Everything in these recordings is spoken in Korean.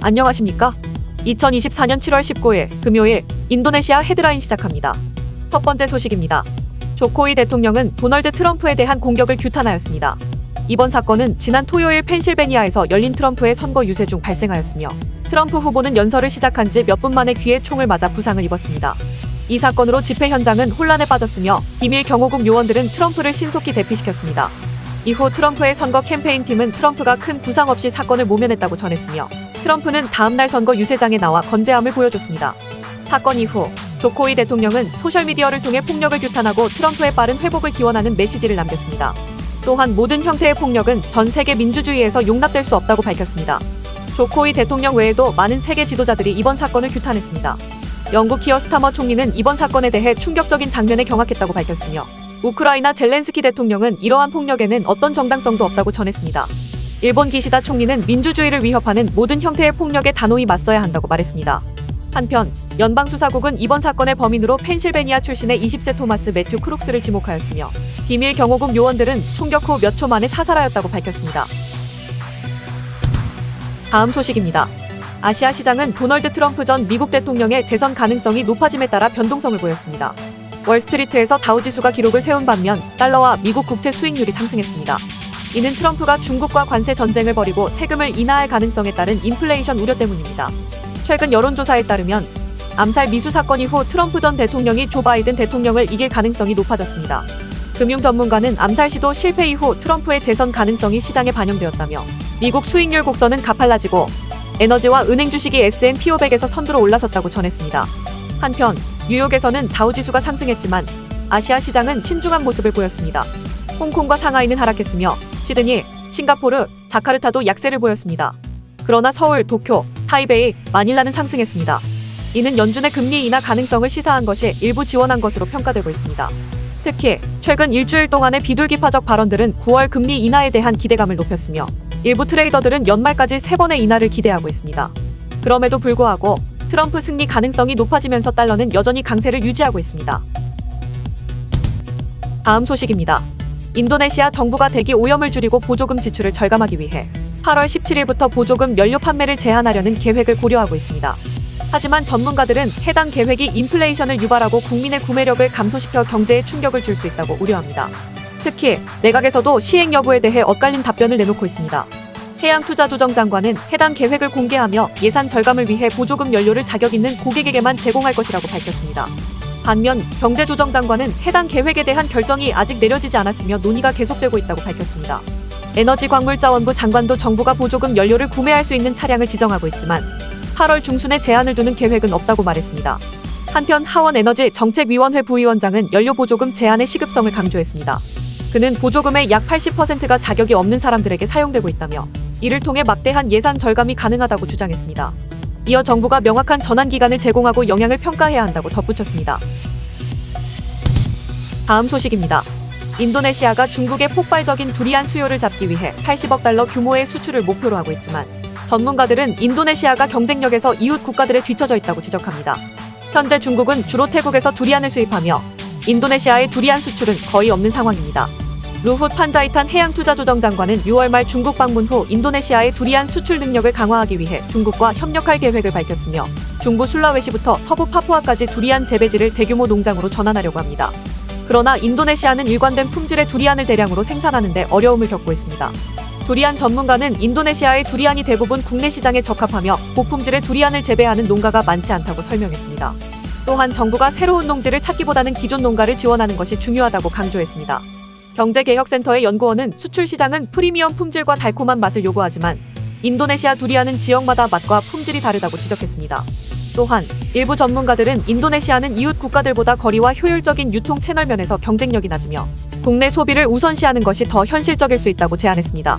안녕하십니까? 2024년 7월 19일 금요일 인도네시아 헤드라인 시작합니다. 첫 번째 소식입니다. 조코이 대통령은 도널드 트럼프에 대한 공격을 규탄하였습니다. 이번 사건은 지난 토요일 펜실베니아에서 열린 트럼프의 선거 유세 중 발생하였으며 트럼프 후보는 연설을 시작한 지 몇 분 만에 귀에 총을 맞아 부상을 입었습니다. 이 사건으로 집회 현장은 혼란에 빠졌으며 비밀 경호국 요원들은 트럼프를 신속히 대피시켰습니다. 이후 트럼프의 선거 캠페인팀은 트럼프가 큰 부상 없이 사건을 모면했다고 전했으며 트럼프는 다음날 선거 유세장에 나와 건재함을 보여줬습니다. 사건 이후 조코이 대통령은 소셜미디어를 통해 폭력을 규탄하고 트럼프의 빠른 회복을 기원하는 메시지를 남겼습니다. 또한 모든 형태의 폭력은 전 세계 민주주의에서 용납될 수 없다고 밝혔습니다. 조코이 대통령 외에도 많은 세계 지도자들이 이번 사건을 규탄했습니다. 영국 키어 스타머 총리는 이번 사건에 대해 충격적인 장면에 경악했다고 밝혔으며 우크라이나 젤렌스키 대통령은 이러한 폭력에는 어떤 정당성도 없다고 전했습니다. 일본 기시다 총리는 민주주의를 위협하는 모든 형태의 폭력에 단호히 맞서야 한다고 말했습니다. 한편 연방수사국은 이번 사건의 범인으로 펜실베니아 출신의 20세 토마스 매튜 크룩스를 지목하였으며 비밀 경호국 요원들은 총격 후 몇 초 만에 사살하였다고 밝혔습니다. 다음 소식입니다. 아시아 시장은 도널드 트럼프 전 미국 대통령의 재선 가능성이 높아짐에 따라 변동성을 보였습니다. 월스트리트에서 다우지수가 기록을 세운 반면 달러와 미국 국채 수익률이 상승했습니다. 이는 트럼프가 중국과 관세 전쟁을 벌이고 세금을 인하할 가능성에 따른 인플레이션 우려 때문입니다. 최근 여론조사에 따르면 암살 미수 사건 이후 트럼프 전 대통령이 조 바이든 대통령을 이길 가능성이 높아졌습니다. 금융 전문가는 암살 시도 실패 이후 트럼프의 재선 가능성이 시장에 반영되었다며 미국 수익률 곡선은 가팔라지고 에너지와 은행 주식이 S&P 500에서 선두로 올라섰다고 전했습니다. 한편 뉴욕에서는 다우지수가 상승했지만 아시아 시장은 신중한 모습을 보였습니다. 홍콩과 상하이는 하락했으며 시드니, 싱가포르, 자카르타도 약세를 보였습니다. 그러나 서울, 도쿄, 타이베이, 마닐라는 상승했습니다. 이는 연준의 금리 인하 가능성을 시사한 것이 일부 지원한 것으로 평가되고 있습니다. 특히 최근 일주일 동안의 비둘기파적 발언들은 9월 금리 인하에 대한 기대감을 높였으며 일부 트레이더들은 연말까지 3번의 인하를 기대하고 있습니다. 그럼에도 불구하고 트럼프 승리 가능성이 높아지면서 달러는 여전히 강세를 유지하고 있습니다. 다음 소식입니다. 인도네시아 정부가 대기 오염을 줄이고 보조금 지출을 절감하기 위해 8월 17일부터 보조금 연료 판매를 제한하려는 계획을 고려하고 있습니다. 하지만 전문가들은 해당 계획이 인플레이션을 유발하고 국민의 구매력을 감소시켜 경제에 충격을 줄 수 있다고 우려합니다. 특히 내각에서도 시행 여부에 대해 엇갈린 답변을 내놓고 있습니다. 해양투자조정장관은 해당 계획을 공개하며 예산 절감을 위해 보조금 연료를 자격 있는 고객에게만 제공할 것이라고 밝혔습니다. 반면 경제조정장관은 해당 계획에 대한 결정이 아직 내려지지 않았으며 논의가 계속되고 있다고 밝혔습니다. 에너지광물자원부 장관도 정부가 보조금 연료를 구매할 수 있는 차량을 지정하고 있지만 8월 중순에 제한을 두는 계획은 없다고 말했습니다. 한편 하원에너지정책위원회 부위원장은 연료 보조금 제한의 시급성을 강조했습니다. 그는 보조금의 약 80%가 자격이 없는 사람들에게 사용되고 있다며 이를 통해 막대한 예산 절감이 가능하다고 주장했습니다. 이어 정부가 명확한 전환기간을 제공하고 영향을 평가해야 한다고 덧붙였습니다. 다음 소식입니다. 인도네시아가 중국의 폭발적인 두리안 수요를 잡기 위해 80억 달러 규모의 수출을 목표로 하고 있지만 전문가들은 인도네시아가 경쟁력에서 이웃 국가들에 뒤처져 있다고 지적합니다. 현재 중국은 주로 태국에서 두리안을 수입하며 인도네시아의 두리안 수출은 거의 없는 상황입니다. 루훗 판자이탄 해양투자조정장관은 6월 말 중국 방문 후 인도네시아의 두리안 수출 능력을 강화하기 위해 중국과 협력할 계획을 밝혔으며 중부 술라웨시부터 서부 파푸아까지 두리안 재배지를 대규모 농장으로 전환하려고 합니다. 그러나 인도네시아는 일관된 품질의 두리안을 대량으로 생산하는 데 어려움을 겪고 있습니다. 두리안 전문가는 인도네시아의 두리안이 대부분 국내 시장에 적합하며 고품질의 두리안을 재배하는 농가가 많지 않다고 설명했습니다. 또한 정부가 새로운 농지를 찾기보다는 기존 농가를 지원하는 것이 중요하다고 강조했습니다. 경제개혁센터의 연구원은 수출 시장은 프리미엄 품질과 달콤한 맛을 요구하지만 인도네시아 두리안은 지역마다 맛과 품질이 다르다고 지적했습니다. 또한 일부 전문가들은 인도네시아는 이웃 국가들보다 거리와 효율적인 유통 채널 면에서 경쟁력이 낮으며 국내 소비를 우선시하는 것이 더 현실적일 수 있다고 제안했습니다.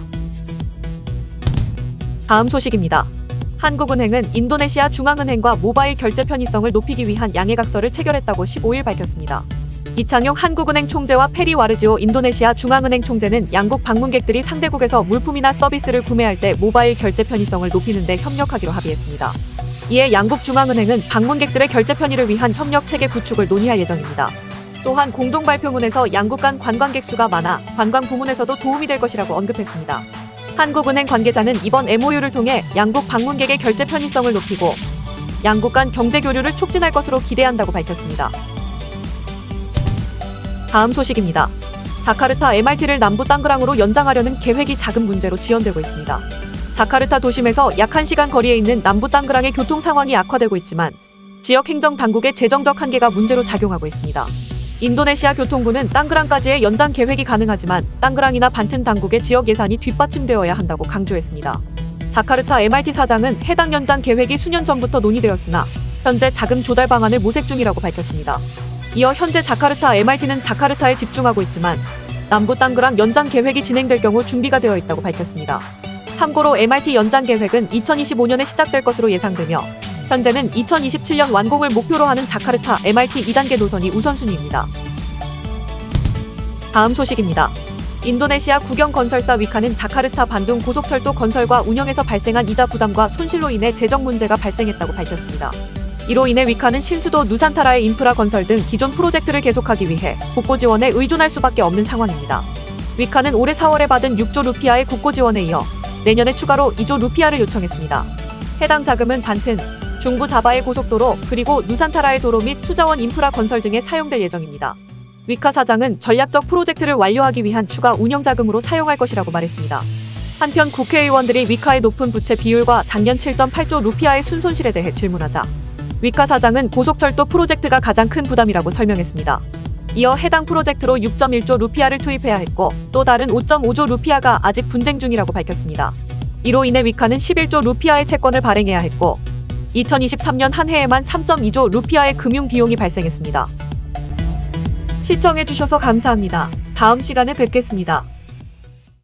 다음 소식입니다. 한국은행은 인도네시아 중앙은행과 모바일 결제 편의성을 높이기 위한 양해각서를 체결했다고 15일 밝혔습니다. 이창용 한국은행 총재와 페리 와르지오 인도네시아 중앙은행 총재는 양국 방문객들이 상대국에서 물품이나 서비스를 구매할 때 모바일 결제 편의성을 높이는 데 협력하기로 합의했습니다. 이에 양국 중앙은행은 방문객들의 결제 편의를 위한 협력 체계 구축을 논의할 예정입니다. 또한 공동 발표문에서 양국 간 관광객 수가 많아 관광 부문에서도 도움이 될 것이라고 언급했습니다. 한국은행 관계자는 이번 MOU를 통해 양국 방문객의 결제 편의성을 높이고 양국 간 경제 교류를 촉진할 것으로 기대한다고 밝혔습니다. 다음 소식입니다. 자카르타 MRT를 남부 땅그랑으로 연장하려는 계획이 작은 문제로 지연되고 있습니다. 자카르타 도심에서 약 1시간 거리에 있는 남부 땅그랑의 교통 상황이 악화되고 있지만 지역 행정 당국의 재정적 한계가 문제로 작용하고 있습니다. 인도네시아 교통부는 땅그랑까지의 연장 계획이 가능하지만 땅그랑이나 반튼 당국의 지역 예산이 뒷받침되어야 한다고 강조했습니다. 자카르타 MRT 사장은 해당 연장 계획이 수년 전부터 논의되었으나 현재 자금 조달 방안을 모색 중이라고 밝혔습니다. 이어 현재 자카르타 MRT는 자카르타에 집중하고 있지만 남부 땅그랑 연장 계획이 진행될 경우 준비가 되어 있다고 밝혔습니다. 참고로 MRT 연장 계획은 2025년에 시작될 것으로 예상되며 현재는 2027년 완공을 목표로 하는 자카르타 MRT 2단계 노선이 우선순위입니다. 다음 소식입니다. 인도네시아 국영건설사 위카는 자카르타 반둥 고속철도 건설과 운영에서 발생한 이자 부담과 손실로 인해 재정 문제가 발생했다고 밝혔습니다. 이로 인해 위카는 신수도 누산타라의 인프라 건설 등 기존 프로젝트를 계속하기 위해 국고 지원에 의존할 수밖에 없는 상황입니다. 위카는 올해 4월에 받은 6조 루피아의 국고 지원에 이어 내년에 추가로 2조 루피아를 요청했습니다. 해당 자금은 반튼, 중부 자바의 고속도로 그리고 누산타라의 도로 및 수자원 인프라 건설 등에 사용될 예정입니다. 위카 사장은 전략적 프로젝트를 완료하기 위한 추가 운영 자금으로 사용할 것이라고 말했습니다. 한편 국회의원들이 위카의 높은 부채 비율과 작년 7.8조 루피아의 순손실에 대해 질문하자 위카 사장은 고속철도 프로젝트가 가장 큰 부담이라고 설명했습니다. 이어 해당 프로젝트로 6.1조 루피아를 투입해야 했고 또 다른 5.5조 루피아가 아직 분쟁 중이라고 밝혔습니다. 이로 인해 위카는 11조 루피아의 채권을 발행해야 했고 2023년 한 해에만 3.2조 루피아의 금융 비용이 발생했습니다. 시청해주셔서 감사합니다. 다음 시간에 뵙겠습니다.